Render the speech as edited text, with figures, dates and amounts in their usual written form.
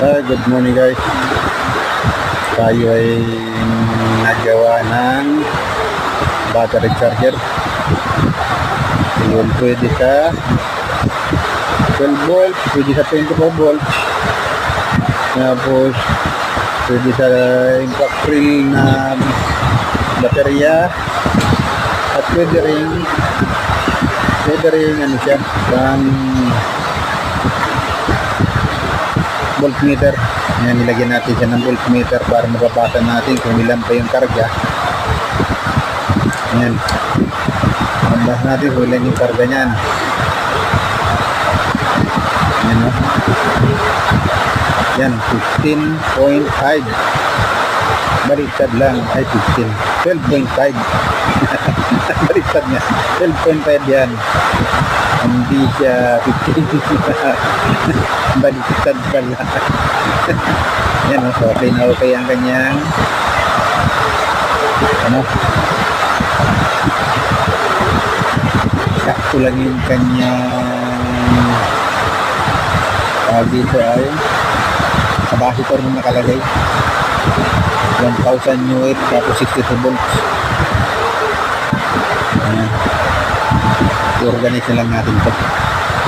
Good morning guys. Tayo ay nagawa ng battery charger. Yun, pwede sa 12 volt, pwede sa 24 volt. Tapos pwede sa impact free na baterya. At pwede rin ano siya, pang voltmeter. Yan, nilagyan natin siya ng voltmeter para mababasa natin kung ilan pa yung karga. Yan, mababasa natin kung ilan yung karga nyan. Yan, no? Yan, 15.5. Baliktad lang, ay 15, 12.5. Baliktad niya, 12.5 yan. Hindi siya 15. Baliktad pala. Yan, okay na okay ang kanyang sakto lang yung kanyang dito ay capacitor na nakalagay 1000 UF tapos 62 volts. Ayan, i-organize na lang natin ito.